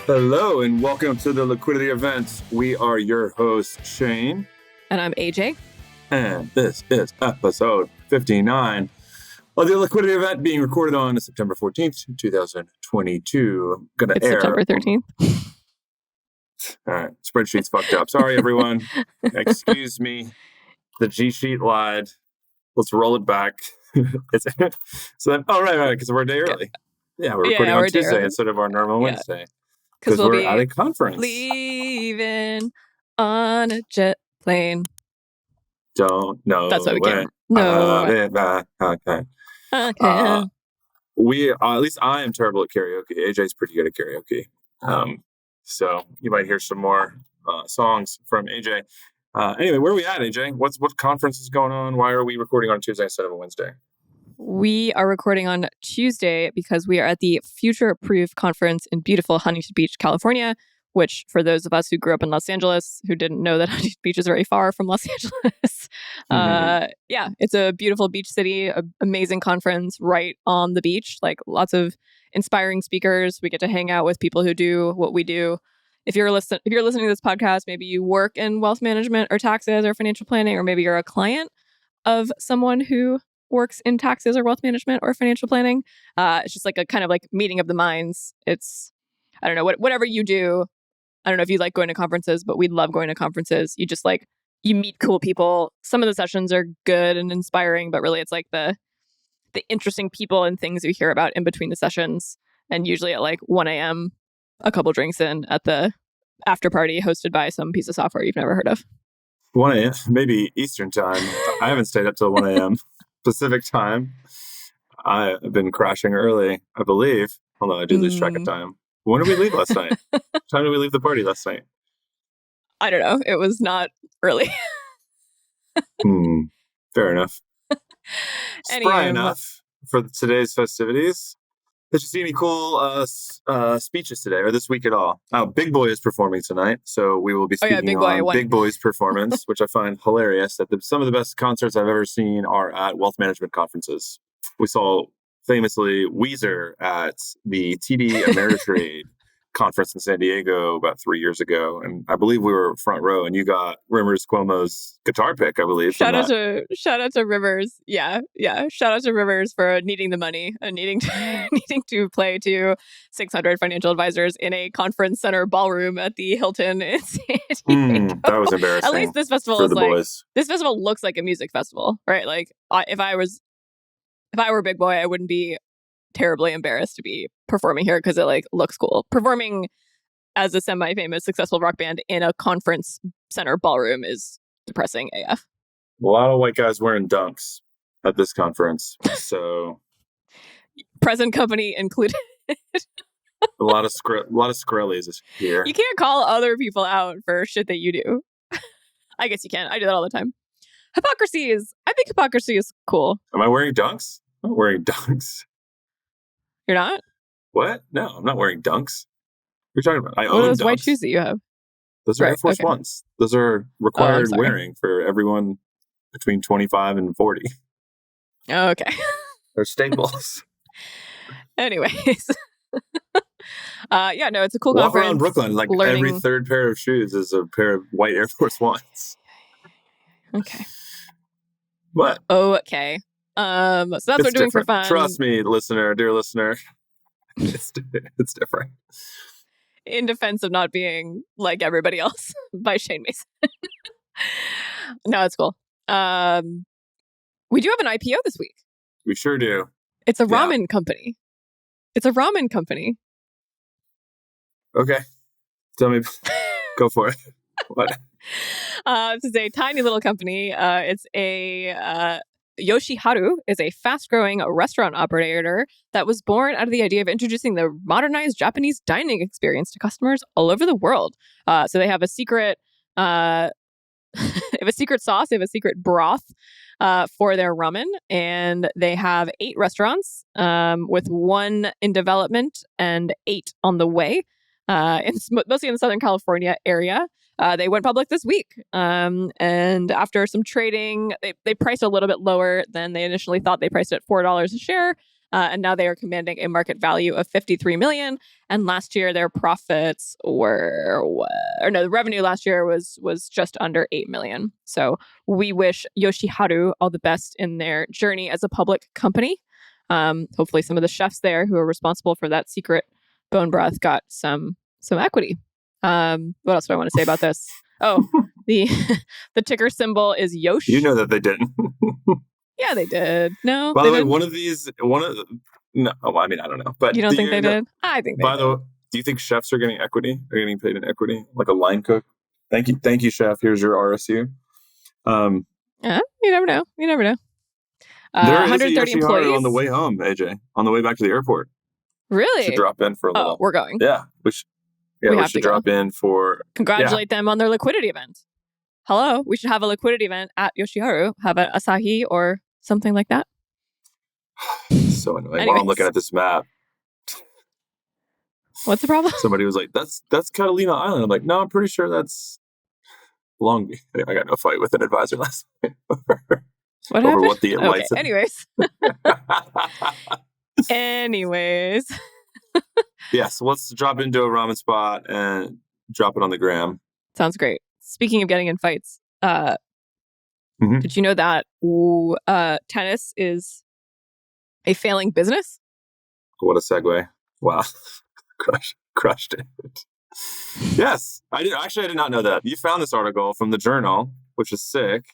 Hello and welcome to the Liquidity event. We are your hosts, Shane. And I'm AJ. And this is episode 59 of the Liquidity event being recorded on September 14th, 2022. It's September 13th. All right. Spreadsheet's fucked up. Sorry, everyone. Excuse me. The G sheet lied. Let's roll it back. Right, because we're a day early. Yeah, we're recording on Tuesday instead of our normal Wednesday. Because we're at a conference. Leaving on a jet plane. Don't know. That's what we can. No. Okay. At least I am terrible at karaoke. AJ's pretty good at karaoke. So you might hear some more songs from AJ. Anyway, where are we at, AJ? What conference is going on? Why are we recording on Tuesday instead of a Wednesday? We are recording on Tuesday because we are at the Future Proof Conference in beautiful Huntington Beach, California, which for those of us who grew up in Los Angeles who didn't know that Huntington Beach is very far from Los Angeles. It's a beautiful beach city, amazing conference right on the beach, like lots of inspiring speakers. We get to hang out with people who do what we do. If you're listening to this podcast, maybe you work in wealth management or taxes or financial planning, or maybe you're a client of someone who works in taxes or wealth management or financial planning. It's just like a kind of like meeting of the minds. It's, I don't know, whatever you do. I don't know if you like going to conferences, but we love going to conferences. You just like, you meet cool people. Some of the sessions are good and inspiring, but really it's like the interesting people and things you hear about in between the sessions. And usually at like 1 a.m., a couple drinks in at the after party hosted by some piece of software you've never heard of. 1 a.m., maybe Eastern time. I haven't stayed up till 1 a.m. Pacific time. I've been crashing early, I believe. Although I do lose track of time. When did we leave last night? What time did we leave the party last night? I don't know. It was not early. Fair enough. Spry enough for today's festivities. Did you see any cool speeches today or this week at all? Big Boy is performing tonight, so we will be speaking on Big Boy's performance, which I find hilarious. Some of the best concerts I've ever seen are at wealth management conferences. We saw famously Weezer at the TD Ameritrade conference in San Diego about 3 years ago, and I believe we were front row, and you got Rivers Cuomo's guitar pick, I believe. Shout out to Rivers. Yeah. Shout out to Rivers for needing the money and needing to play to 600 financial advisors in a conference center ballroom at the Hilton in San Diego. That was embarrassing. At least this festival is like boys. This festival looks like a music festival, right? Like if I were Big Boy, I wouldn't be terribly embarrassed to be performing here because it like looks cool. Performing as a semi-famous successful rock band in a conference center ballroom is depressing AF. A lot of white guys wearing dunks at this conference, so present company included. a lot of Skrellies here. You can't call other people out for shit that you do. I guess you can. I do that all the time. I think hypocrisy is cool. Am I wearing dunks? I'm not wearing dunks. You're not? What? No, I'm not wearing dunks. What are you talking about? I own those dunks. White shoes that you have? Those are Air Force Ones. Those are required wearing for everyone between 25 and 40. Okay. They're staples. Anyways. It's a cool Walk conference. around Brooklyn, like every third pair of shoes is a pair of white Air Force Ones. Okay. What? Okay. So that's what we're doing for fun. Trust me, dear listener. It's different. In defense of not being like everybody else by Shane Mason. No, it's cool. We do have an IPO this week. We sure do. It's a ramen company. Okay. Tell me. Go for it. What? This is a tiny little company. It's a Yoshiharu is a fast-growing restaurant operator that was born out of the idea of introducing the modernized Japanese dining experience to customers all over the world. So they have a secret, sauce, they have a secret broth for their ramen, and they have 8 restaurants, with 1 in development and 8 on the way, mostly in the Southern California area. They went public this week. And after some trading, they priced a little bit lower than they initially thought. They priced at $4 a share. and now they are commanding a market value of $53 million. And last year, their profits the revenue last year was just under $8 million. So we wish Yoshiharu all the best in their journey as a public company. Hopefully, some of the chefs there who are responsible for that secret bone broth got some equity. What else do I want to say about this? Oh, the ticker symbol is Yosh. You know that they didn't. Yeah, they did. No. By the way, no. I mean, I don't know, but you don't think they did? I think they did. By the way, do you think chefs are getting equity? Are getting paid in equity, like a line cook? Thank you, chef. Here's your RSU. You never know. There 130 is a employees on the way home, AJ. On the way back to the airport. Really? Should drop in for a little. Oh, we're going. Yeah, we should drop in for congratulate them on their liquidity event. Hello, we should have a liquidity event at Yoshiharu. Have an Asahi or something like that. So annoying. While I'm looking at this map. What's the problem? Somebody was like, "That's Catalina Island." I'm like, "No, I'm pretty sure that's Long Beach." I got no fight with an advisor last night over what the license. Anyways. Yes, let's drop into a ramen spot and drop it on the gram. Sounds great. Speaking of getting in fights, did you know that tennis is a failing business? What a segue. Wow. Crushed it. Yes, I did. Actually, I did not know that. You found this article from the Journal, which is sick.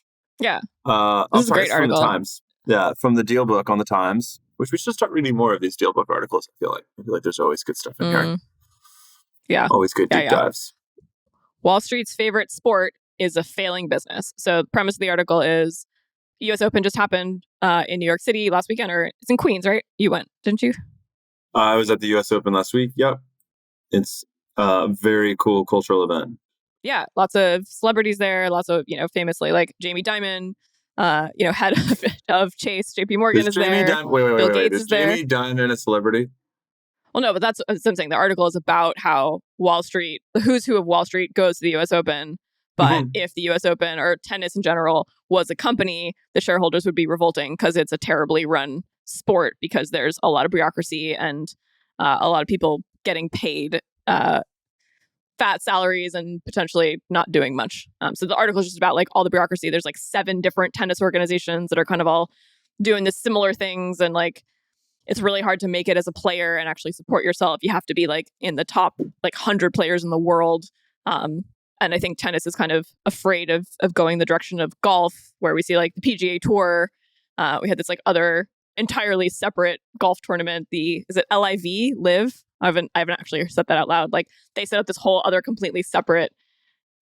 Yeah. This is a great article. From the Times. Yeah, from the Deal Book on the Times, which we should start reading more of these Deal Book articles. I feel like there's always good stuff in here. Yeah. Always good deep dives. Wall Street's favorite sport is a failing business. So the premise of the article is U.S. Open just happened in New York City last weekend, or it's in Queens, right? You went, didn't you? I was at the U.S. Open last week. Yep. It's a very cool cultural event. Yeah. Lots of celebrities there. Lots of, famously like Jamie Dimon, head of Chase, JP Morgan is there. Bill Gates is there. Is Jamie Dimon a celebrity? Well, no, but that's what I'm saying. The article is about how Wall Street, the who's who of Wall Street goes to the U.S. Open. But if the U.S. Open or tennis in general was a company, the shareholders would be revolting because it's a terribly run sport because there's a lot of bureaucracy and a lot of people getting paid fat salaries and potentially not doing much. So the article is just about like all the bureaucracy. There's like 7 different tennis organizations that are kind of all doing this similar things. And like, it's really hard to make it as a player and actually support yourself. You have to be like in the top like 100 players in the world. And I think tennis is kind of afraid of going the direction of golf, where we see like the PGA Tour. We had this like other entirely separate golf tournament. Is it Live? I haven't actually said that out loud. Like they set up this whole other completely separate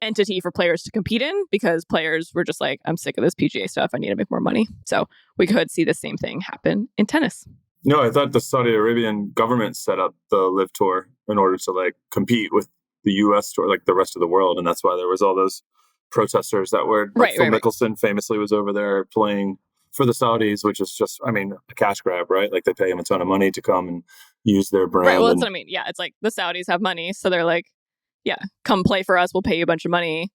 entity for players to compete in because players were just like, I'm sick of this PGA stuff. I need to make more money. So we could see the same thing happen in tennis. No, I thought the Saudi Arabian government set up the Live Tour in order to like compete with the U.S. tour, like the rest of the world, and that's why there was all those protesters that were. Phil Mickelson famously was over there playing for the Saudis, which is just, a cash grab, right? Like they pay him a ton of money to come and use their brand. Right. Well, that's what I mean. Yeah, it's like the Saudis have money, so they're like, yeah, come play for us. We'll pay you a bunch of money.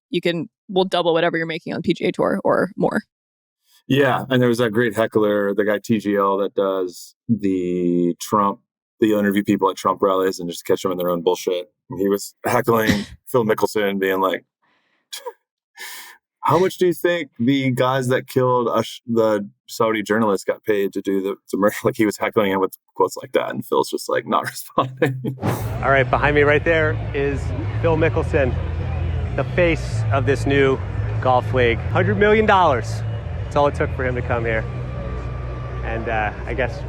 We'll double whatever you're making on PGA Tour or more. Yeah, and there was that great heckler, the guy TGL that does the interview people at Trump rallies and just catch them in their own bullshit. And he was heckling Phil Mickelson, being like, how much do you think the guys that killed the Saudi journalist got paid to do the murder? Like he was heckling him with quotes like that, and Phil's just like not responding. All right, behind me right there is Phil Mickelson, the face of this new golf league. $100 million. That's all it took for him to come here. And I guess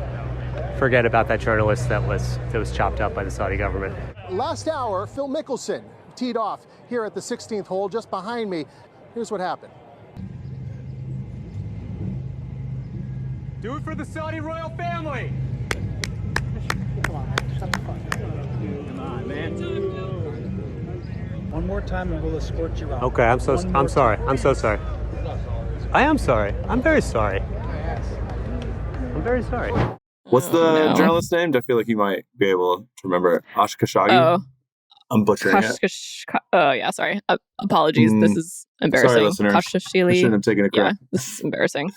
forget about that journalist that was chopped up by the Saudi government. Last hour, Phil Mickelson teed off here at the 16th hole just behind me. Here's what happened. Do it for the Saudi royal family. Come on, man. Shut the fuck up. Come on, man. One more time and we'll escort you out. Okay, I'm so sorry. I'm so sorry. I am sorry. I'm very sorry. I'm very sorry. What's the journalist's name? I feel like you might be able to remember it. Khashoggi? Oh. I'm butchering it. Oh, yeah, sorry. Apologies. This is embarrassing. Sorry, listeners. I shouldn't have taken a crack. Yeah, this is embarrassing.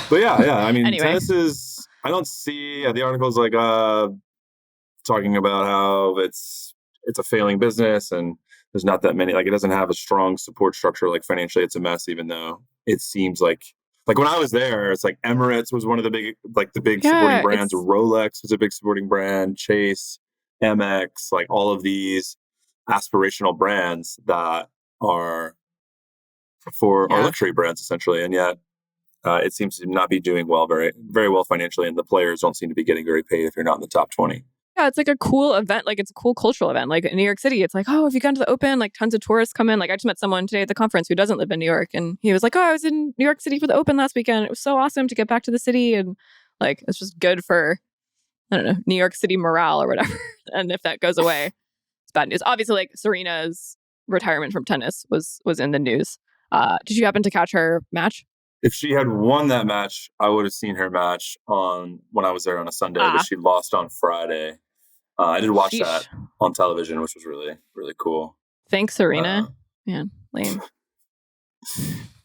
But yeah. Anyway. Tennis is... I don't see the articles like talking about how it's a failing business and there's not that many, like it doesn't have a strong support structure, like financially it's a mess, even though it seems like when I was there, it's like Emirates was one of the big supporting brands. Rolex was a big supporting brand, Chase, Amex, like all of these aspirational brands that are for our luxury brands essentially. And yet it seems to not be doing very, very well financially. And the players don't seem to be getting very paid if you're not in the top 20. Yeah, it's like a cool event. Like it's a cool cultural event. Like in New York City, it's like, oh, have you gone to the Open? Like tons of tourists come in. Like I just met someone today at the conference who doesn't live in New York. And he was like, oh, I was in New York City for the Open last weekend. It was so awesome to get back to the city. And like, it's just good for, I don't know, New York City morale or whatever. And if that goes away, it's bad news. Obviously, like Serena's retirement from tennis was in the news. Did you happen to catch her match? If she had won that match, I would have seen her match when I was there on a Sunday, but she lost on Friday. I did watch that on television, which was really, really cool. Thanks, Serena. Man, lame.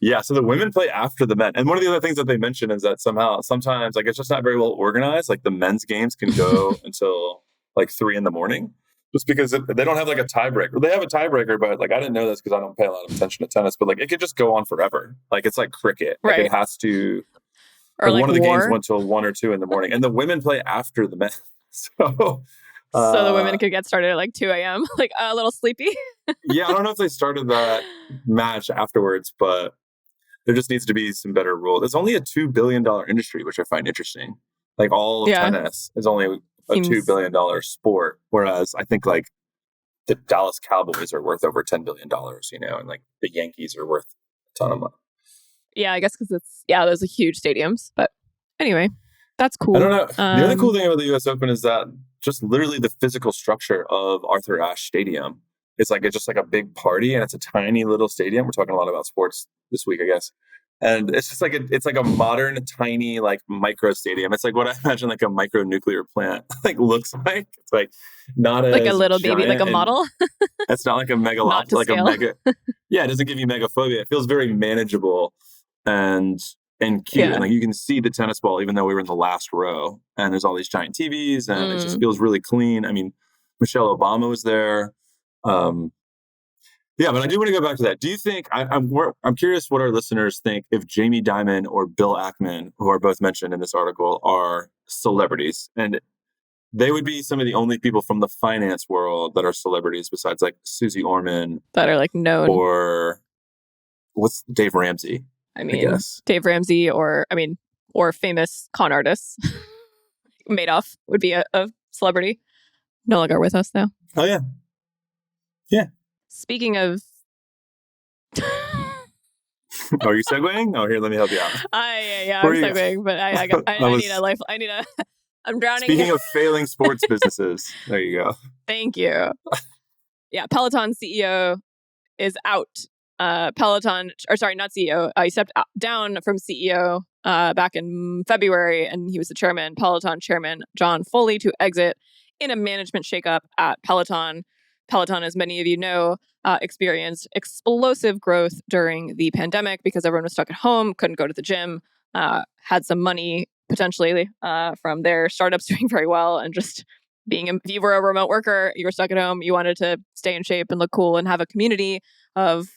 Yeah, so the women play after the men. And one of the other things that they mentioned is that sometimes, like, it's just not very well organized. Like, the men's games can go until, like, 3 a.m, just because they don't have, like, a tiebreaker. They have a tiebreaker, but, like, I didn't know this because I don't pay a lot of attention to tennis. But, like, it could just go on forever. Like, it's like cricket. Like, it has to... Or like one of the games went till 1 or 2 in the morning. And the women play after the men. So the women could get started at like 2 a.m., like a little sleepy. Yeah, I don't know if they started that match afterwards, but there just needs to be some better rules. It's only a $2 billion industry, which I find interesting. Like all of tennis is only a $2 billion sport, whereas I think like the Dallas Cowboys are worth over $10 billion, and like the Yankees are worth a ton of money. Yeah, I guess because those are huge stadiums. But anyway, that's cool. I don't know. The other cool thing about the U.S. Open is that just literally the physical structure of Arthur Ashe Stadium. It's just like a big party, and it's a tiny little stadium. We're talking a lot about sports this week, I guess. And it's just like it's like a modern, tiny, like micro stadium. It's like what I imagine like a micro nuclear plant like looks like. It's like not like a little baby, like a model. It's not like a mega like scale. A mega. Yeah, it doesn't give you megaphobia. It feels very manageable and cute. Yeah. And like you can see the tennis ball, even though we were in the last row. And there's all these giant TVs, and it just feels really clean. I mean, Michelle Obama was there. Yeah, but I do want to go back to that. Do you think I'm curious what our listeners think if Jamie Dimon or Bill Ackman, who are both mentioned in this article, are celebrities, and they would be some of the only people from the finance world that are celebrities besides like Susie Orman that are like known, or what's Dave Ramsey? I guess Dave Ramsey, or famous con artists. Madoff would be a celebrity. No longer with us though. Oh yeah. Yeah. Speaking of... Are you segueing? Oh, here, let me help you out. I'm segueing, but I need a... I'm drowning. Speaking of failing sports businesses, there you go. Thank you. Yeah, Peloton CEO is out. Peloton, or sorry, not CEO. He stepped down from CEO back in February, and he was the chairman. Peloton chairman John Foley to exit in a management shakeup at Peloton. Peloton, as many of you know, experienced explosive growth during the pandemic because everyone was stuck at home, couldn't go to the gym, had some money potentially from their startups doing very well, and just if you were a remote worker, you were stuck at home, you wanted to stay in shape and look cool and have a community of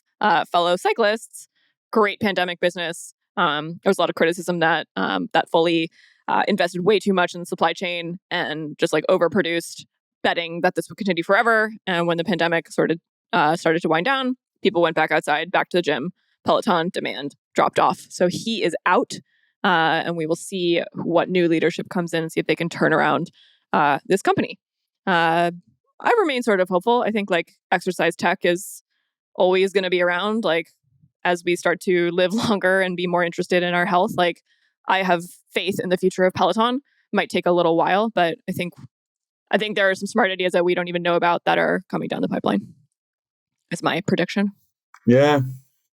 fellow cyclists. Great pandemic business. There was a lot of criticism that Foley invested way too much in the supply chain and just like overproduced, betting that this would continue forever. And when the pandemic started to wind down, people went back outside, back to the gym. Peloton demand dropped off. So he is out, and we will see what new leadership comes in and see if they can turn around this company. I remain sort of hopeful. I think like exercise tech is always going to be around. Like as we start to live longer and be more interested in our health, like I have faith in the future of Peloton. It might take a little while, but I think there are some smart ideas that we don't even know about that are coming down the pipeline. Is my prediction. Yeah.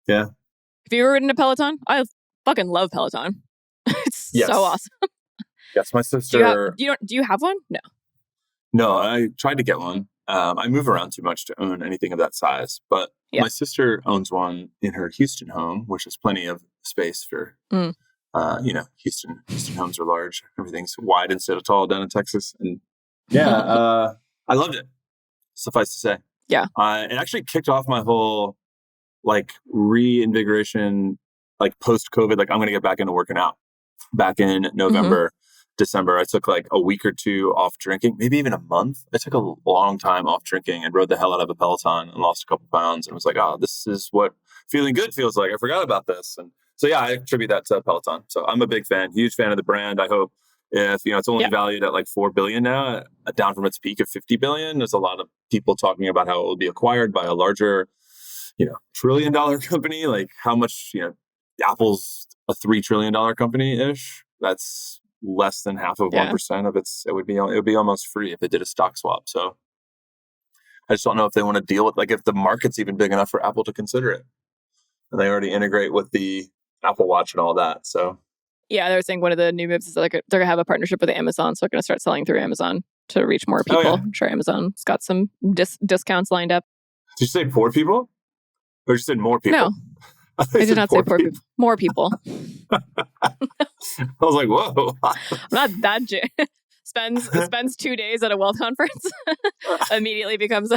Yeah. Have you ever ridden a Peloton? I fucking love Peloton. It's so awesome. Yes, my sister... Do you have one? No. No, I tried to get one. I move around too much to own anything of that size. But my sister owns one in her Houston home, which has plenty of space for Houston homes are large. Everything's wide instead of tall down in Texas. And yeah, I loved it. Suffice to say. Yeah. It actually kicked off my whole reinvigoration, post-COVID, I'm going to get back into working out. Back in November, December, I took a week or two off drinking, maybe even a month. I took a long time off drinking and rode the hell out of a Peloton and lost a couple pounds and was like, oh, this is what feeling good feels like. I forgot about this. And so, yeah, I attribute that to Peloton. So I'm a big fan, huge fan of the brand. I hope if, it's only valued at $4 billion now, down from its peak of $50 billion. There's a lot of people talking about how it will be acquired by a larger, $1 trillion company. How much, Apple's a $3 trillion company-ish. That's less than half of 1% of its. It would be almost free if it did a stock swap. So I just don't know if they want to deal with if the market's even big enough for Apple to consider it. And they already integrate with the Apple Watch and all that. So yeah, they were saying one of the new moves is they're going to have a partnership with Amazon, so they're going to start selling through Amazon to reach more people. I'm sure Amazon's got some discounts lined up. Did you say poor people? Or you said more people? No, I did not say poor people. More people. I was like, whoa. I'm not that spends 2 days at a wealth conference, immediately becomes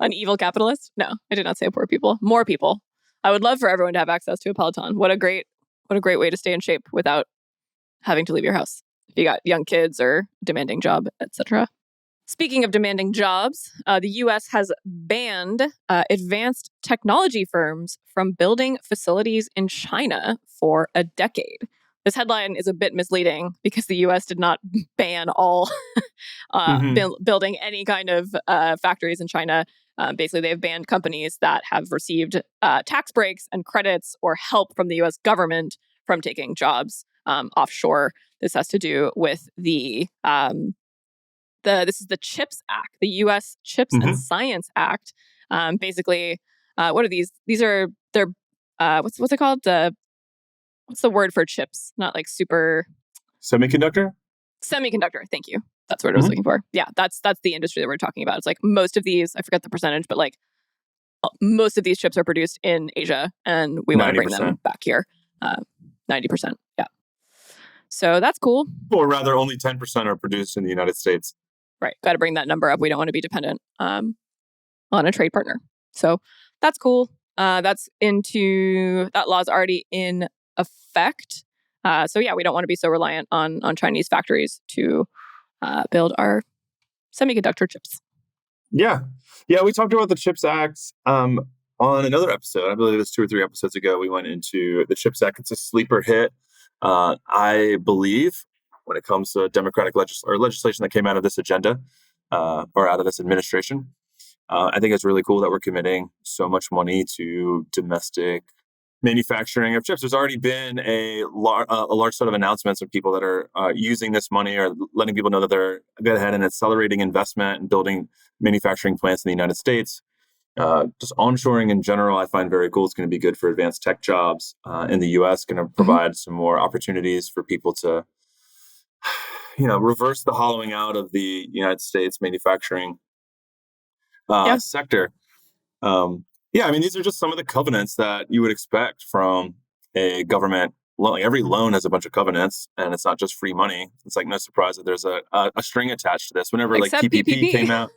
an evil capitalist. No, I did not say poor people. More people. I would love for everyone to have access to a Peloton. What a great way to stay in shape without having to leave your house. If you got young kids or demanding job, etc. Speaking of demanding jobs, the U.S. has banned advanced technology firms from building facilities in China for a decade. This headline is a bit misleading because the U.S. did not ban all building any kind of factories in China. Basically, they've banned companies that have received tax breaks and credits or help from the U.S. government from taking jobs offshore. This has to do with this is the CHIPS Act, the U.S. CHIPS and Science Act. Basically, what are these? These are what's it called? What's the word for chips? Not super semiconductor. Semiconductor. Thank you. That's what I was looking for. Yeah, that's the industry that we're talking about. It's most of these. I forget the percentage, but most of these chips are produced in Asia, and we want to bring them back here. 90%. Yeah. So that's cool. Or rather, only 10% are produced in the United States. Right. Got to bring that number up. We don't want to be dependent on a trade partner. So that's cool. That law's already in effect. So yeah, we don't want to be so reliant on Chinese factories to build our semiconductor chips. Yeah. Yeah, we talked about the CHIPS Act on another episode. I believe it was 2 or 3 episodes ago. We went into the CHIPS Act. It's a sleeper hit. I believe when it comes to Democratic legislation that came out of this agenda or out of this administration, I think it's really cool that we're committing so much money to domestic manufacturing of chips. There's already been a large set of announcements of people that are using this money or letting people know that they're going ahead and accelerating investment and building manufacturing plants in the United States. Just onshoring in general, I find very cool. It's going to be good for advanced tech jobs in the U.S. Going to provide some more opportunities for people to, reverse the hollowing out of the United States manufacturing sector. These are just some of the covenants that you would expect from a government loan. Every loan has a bunch of covenants, and it's not just free money. It's no surprise that there's a string attached to this. Whenever Except PPP came out.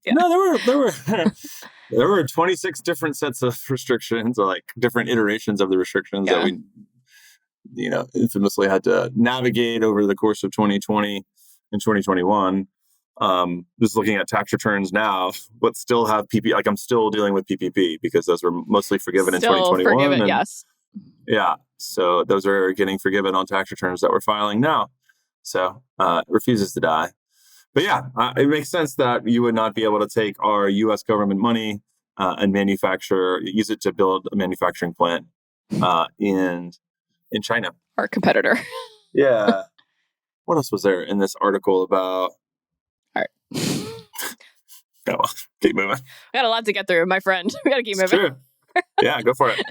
Yeah. No, there were 26 different sets of restrictions, or different iterations of the restrictions that we, infamously had to navigate over the course of 2020 and 2021. Just looking at tax returns now, but still have PPP. I'm still dealing with PPP because those were mostly forgiven in 2021. Forgiven, yes. Yeah, so those are getting forgiven on tax returns that we're filing now. So it refuses to die. But yeah, it makes sense that you would not be able to take our U.S. government money and use it to build a manufacturing plant in China. Our competitor. Yeah. What else was there in this article about? All right. Oh, well, keep moving. We got a lot to get through, my friend. We got to keep moving. True. Yeah, go for it.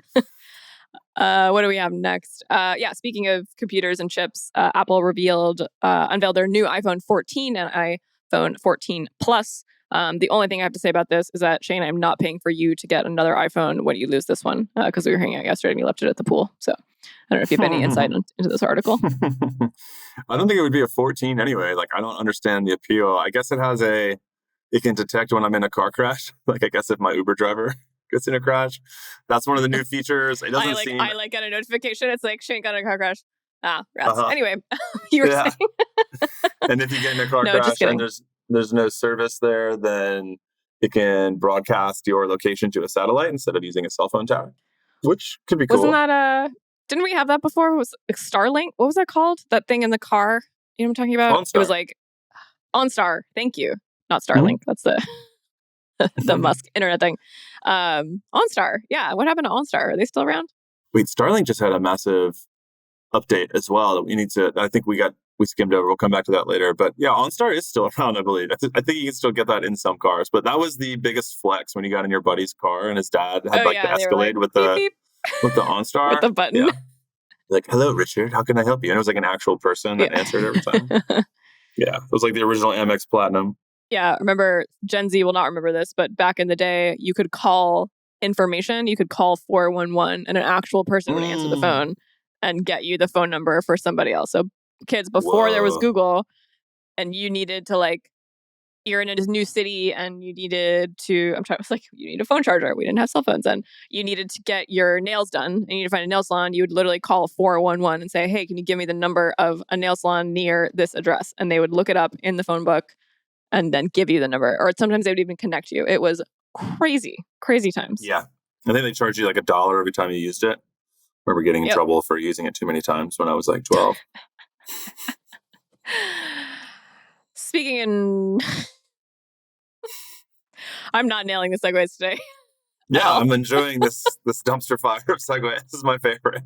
What do we have next? Speaking of computers and chips, Apple unveiled their new iPhone 14 and iPhone 14 Plus The only thing I have to say about this is that, Shane, I'm not paying for you to get another iPhone when you lose this one, because we were hanging out yesterday and you left it at the pool. So I don't know if you have any insight into this article. I don't think it would be a 14 anyway. Like, I don't understand the appeal. I guess it can detect when I'm in a car crash. Like, I guess if my Uber driver gets in a crash, that's one of the new features. It doesn't seem... I get a notification. It's like, Shane got in a car crash. Rats. Anyway, you were saying. And if you get in a car crash and there's no service there, then it can broadcast your location to a satellite instead of using a cell phone tower, which could be cool. Wasn't that didn't we have that before? It was like Starlink. What was that called? That thing in the car? You know what I'm talking about? OnStar. It was like OnStar. Thank you. Not Starlink. That's the Musk internet thing. OnStar. Yeah. What happened to OnStar? Are they still around? Wait, Starlink just had a massive update as well that we need to... I think we skimmed over. We'll come back to that later. But yeah, OnStar is still around, I believe. I think you can still get that in some cars. But that was the biggest flex when you got in your buddy's car and his dad had the Escalade with the beep, beep. with the OnStar. With the button. Yeah. Like, hello, Richard. How can I help you? And it was like an actual person that answered every time. Yeah. It was like the original Amex Platinum. Yeah. Remember, Gen Z will not remember this, but back in the day, you could call information. You could call 411 and an actual person would answer the phone and get you the phone number for somebody else. So kids, before there was Google and you needed to you're in a new city and you needed to, you need a phone charger. We didn't have cell phones then. You needed to get your nails done and you need to find a nail salon. You would literally call 411 and say, hey, can you give me the number of a nail salon near this address? And they would look it up in the phone book and then give you the number. Or sometimes they would even connect you. It was crazy times. Yeah. I think they charged you like $1 every time you used it. I remember getting in trouble for using it too many times when I was like 12. Speaking in... I'm not nailing the segues today. Yeah, I'm enjoying this dumpster fire of segue. This is my favorite.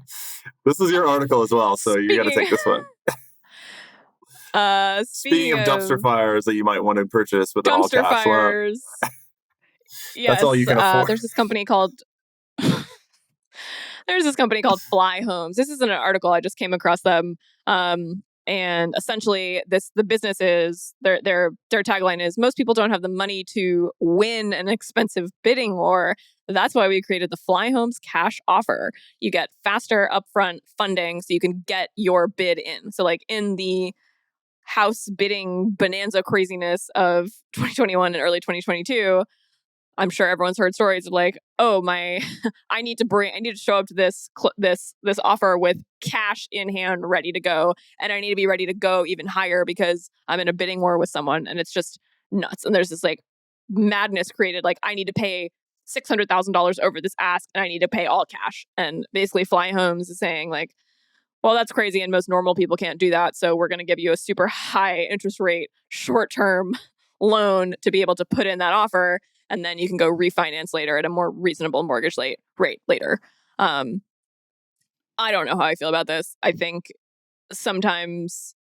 This is your article as well, so you got to take this one. Speaking of dumpster fires that you might want to purchase with an all-cash loan. Yes, that's all you can afford. There's this company called Fly Homes. This isn't an article. I just came across them. And essentially, the business is their tagline is most people don't have the money to win an expensive bidding war. That's why we created the Fly Homes cash offer. You get faster upfront funding so you can get your bid in. So like in the house bidding bonanza craziness of 2021 and early 2022, I'm sure everyone's heard stories of like, oh, I need to show up to this offer with cash in hand, ready to go. And I need to be ready to go even higher because I'm in a bidding war with someone and it's just nuts. And there's this like madness created. Like I need to pay $600,000 over this ask and I need to pay all cash. And basically Fly Homes is saying like, well, that's crazy. And most normal people can't do that. So we're going to give you a super high interest rate, short-term loan to be able to put in that offer. And then you can go refinance later at a more reasonable mortgage rate later. I don't know how I feel about this. I think sometimes,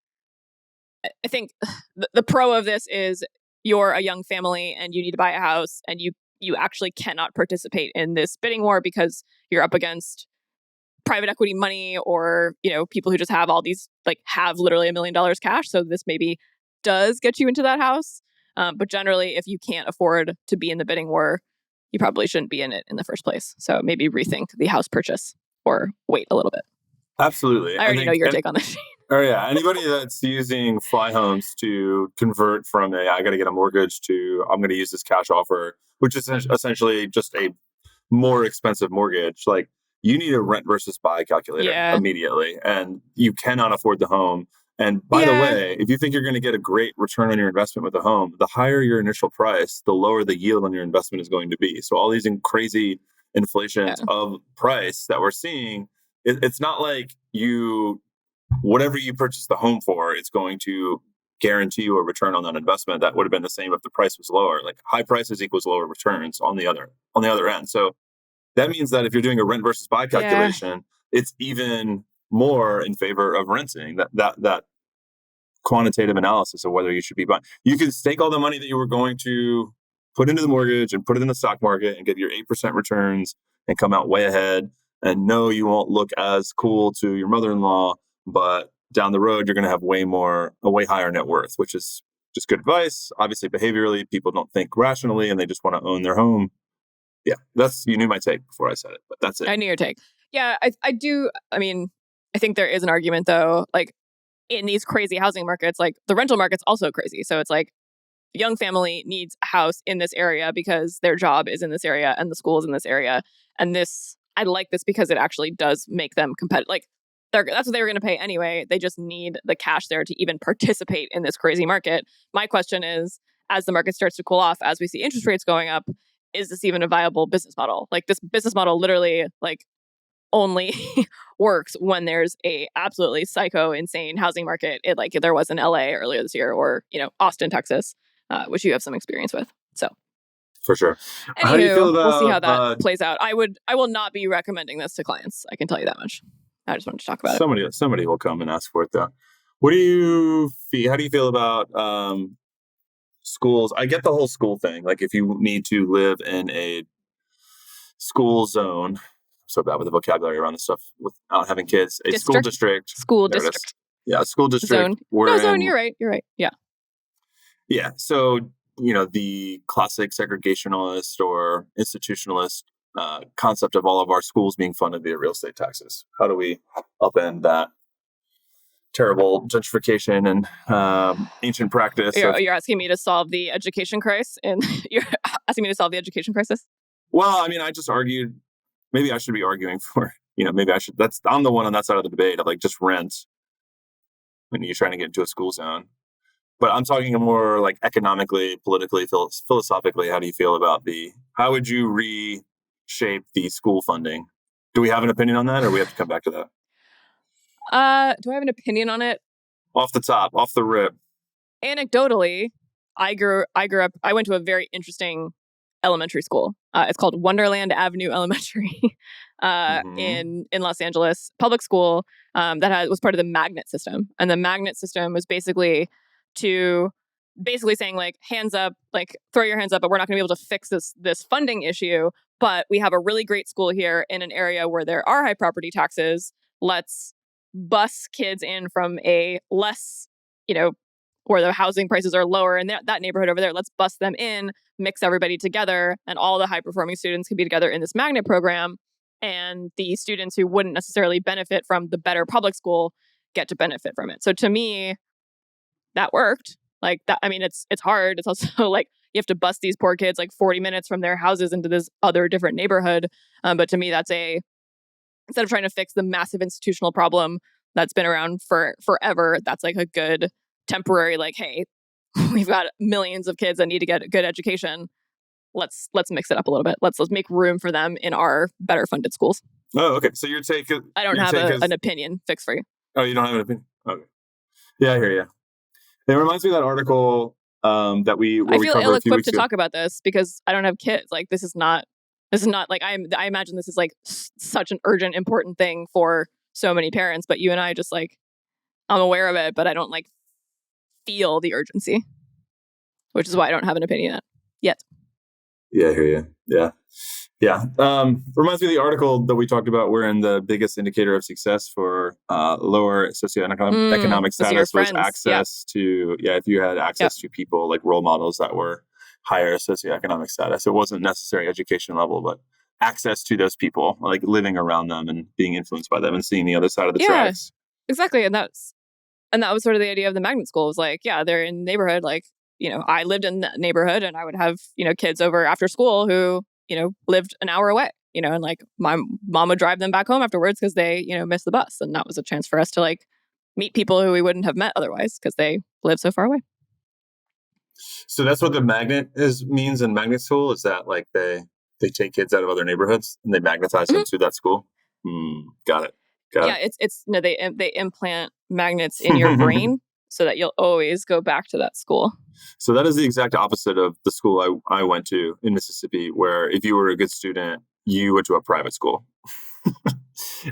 the pro of this is you're a young family and you need to buy a house and you actually cannot participate in this bidding war because you're up against private equity money or, people who just have all these, have literally $1 million cash. So this maybe does get you into that house. But generally, if you can't afford to be in the bidding war, you probably shouldn't be in it in the first place. So maybe rethink the house purchase or wait a little bit. Absolutely. I already know your take on this. Oh, yeah. Anybody that's using Fly Homes to convert from I got to get a mortgage to I'm going to use this cash offer, which is essentially just a more expensive mortgage. Like you need a rent versus buy calculator immediately, and you cannot afford the home. And by the way, if you think you're going to get a great return on your investment with a home, the higher your initial price, the lower the yield on your investment is going to be. So all these crazy inflations of price that we're seeing, it's not like whatever you purchase the home for, it's going to guarantee you a return on that investment that would have been the same if the price was lower. Like high prices equals lower returns on the other end. So that means that if you're doing a rent versus buy calculation, it's even more in favor of renting. That quantitative analysis of whether you should be buying. You can stake all the money that you were going to put into the mortgage and put it in the stock market and get your 8% returns and come out way ahead. And no, you won't look as cool to your mother-in-law, but down the road, you're going to have a way higher net worth, which is just good advice. Obviously, behaviorally, people don't think rationally and they just want to own their home. Yeah, you knew my take before I said it, but that's it. I knew your take. Yeah, I do. I mean, I think there is an argument though, like in these crazy housing markets, like the rental market's also crazy. So it's like a young family needs a house in this area because their job is in this area and the school is in this area. And I like this because it actually does make them competitive. Like that's what they were going to pay anyway. They just need the cash there to even participate in this crazy market. My question is, as the market starts to cool off, as we see interest rates going up, is this even a viable business model? Like this business model literally like only works when there's a absolutely psycho insane housing market. Like there was in LA earlier this year, or Austin, Texas, which you have some experience with. So for sure. Anywho, how do you feel about, we'll see how that plays out. I will not be recommending this to clients. I can tell you that much. I just wanted to talk about it. Somebody will come and ask for it though. What do you feel? How do you feel about schools? I get the whole school thing. Like if you need to live in a school zone, I'm so bad with the vocabulary around this stuff without having kids. School district. Yeah, school district. Zone. Zone. You're right. Yeah. Yeah. So, the classic segregationalist or institutionalist concept of all of our schools being funded via real estate taxes. How do we upend that terrible gentrification and ancient practice? You're asking me to solve the education crisis, and you're asking me to solve the education crisis? Well, I mean, I just argued, maybe I should be arguing for, maybe I should, I'm the one on that side of the debate of like just rent when you're trying to get into a school zone. But I'm talking more like economically, politically, philosophically. How do you feel about how would you reshape the school funding? Do we have an opinion on that, or we have to come back to that? Do I have an opinion on it? Off the rip. Anecdotally, I went to a very interesting elementary school. It's called Wonderland Avenue Elementary in Los Angeles, public school that was part of the magnet system. And the magnet system was basically saying like, hands up, like throw your hands up, but we're not going to be able to fix this funding issue. But we have a really great school here in an area where there are high property taxes. Let's bus kids in from a less, where the housing prices are lower in that neighborhood over there. Let's bus them in, mix everybody together, and all the high performing students can be together in this magnet program. And the students who wouldn't necessarily benefit from the better public school get to benefit from it. So to me, that worked. Like that. I mean, it's hard. It's also like you have to bus these poor kids like 40 minutes from their houses into this other different neighborhood. But to me, that's instead of trying to fix the massive institutional problem that's been around for forever, that's like a good temporary, like, hey, we've got millions of kids that need to get a good education. Let's mix it up a little bit. Let's make room for them in our better funded schools. Oh, okay. So your take is... I don't have an opinion fix for you. Oh, you don't have an opinion? Okay. Yeah, I hear you. It reminds me of that article that we I feel ill-equipped to talk about this because I don't have kids. Like this is not like I imagine this is like such an urgent, important thing for so many parents. But you and I just like, I'm aware of it, but I don't like feel the urgency, which is why I don't have an opinion yet. Yeah, I hear you. Yeah. Reminds me of the article that we talked about wherein the biggest indicator of success for lower socioeconomic status was access to, if you had access to people like role models that were higher socioeconomic status. It wasn't necessarily education level, but access to those people, like living around them and being influenced by them and seeing the other side of the tracks. Exactly. And that was sort of the idea of the magnet school. It was like, they're in the neighborhood. Like, I lived in that neighborhood and I would have, kids over after school who, lived an hour away, and like my mom would drive them back home afterwards because they, missed the bus. And that was a chance for us to like meet people who we wouldn't have met otherwise because they live so far away. So that's what the magnet means in magnet school, is that like they take kids out of other neighborhoods and they magnetize them to that school. Got it. They implant magnets in your brain so that you'll always go back to that school. So that is the exact opposite of the school I went to in Mississippi, where if you were a good student, you went to a private school.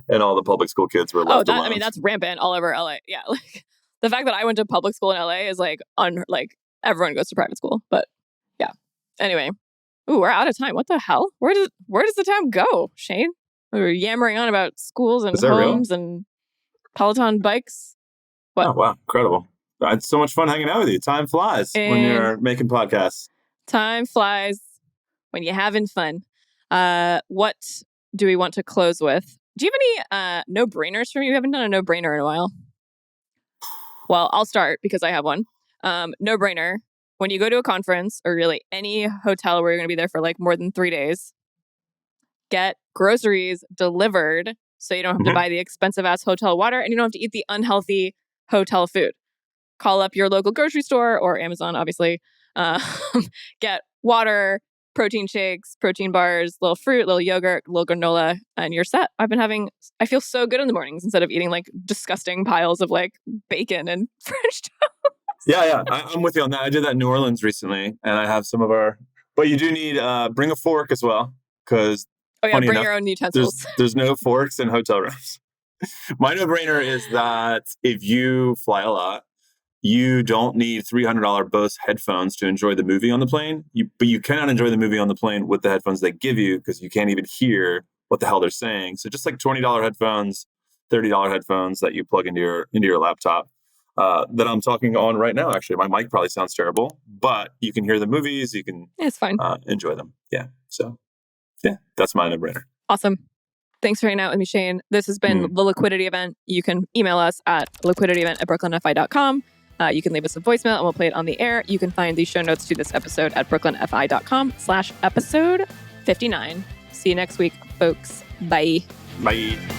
And all the public school kids were left alone. I mean, that's rampant all over LA. Yeah. Like the fact that I went to public school in LA is like, everyone goes to private school. But yeah. Anyway. Ooh, we're out of time. What the hell? Where does the time go, Shane? We were yammering on about schools and homes and Peloton bikes. What? Oh, wow. Incredible. It's so much fun hanging out with you. Time flies when you're making podcasts. Time flies when you're having fun. What do we want to close with? Do you have any no-brainers for me? We haven't done a no-brainer in a while. Well, I'll start because I have one. No-brainer. When you go to a conference or really any hotel where you're going to be there for like more than 3 days, get groceries delivered so you don't have to buy the expensive-ass hotel water and you don't have to eat the unhealthy hotel food. Call up your local grocery store or Amazon, obviously. Get water, protein shakes, protein bars, little fruit, little yogurt, little granola, and you're set. I feel so good in the mornings instead of eating like disgusting piles of like bacon and French toast. Yeah. I'm with you on that. I did that in New Orleans recently, and I have some of our... But you do need... bring a fork as well, because... Oh yeah, bring your own utensils. There's no forks in hotel rooms. My no-brainer is that if you fly a lot, you don't need $300 Bose headphones to enjoy the movie on the plane. But you cannot enjoy the movie on the plane with the headphones they give you because you can't even hear what the hell they're saying. So just like $20 headphones, $30 headphones that you plug into your laptop. That I'm talking on right now. Actually, my mic probably sounds terrible, but you can hear the movies. You can it's fine. Enjoy them. Yeah. So yeah, that's my no-brainer. Awesome. Thanks for hanging out with me, Shane. This has been the Liquidity Event. You can email us at liquidityevent@brooklynfi.com. You can leave us a voicemail and we'll play it on the air. You can find the show notes to this episode at brooklynfi.com/episode 59. See you next week, folks. Bye. Bye.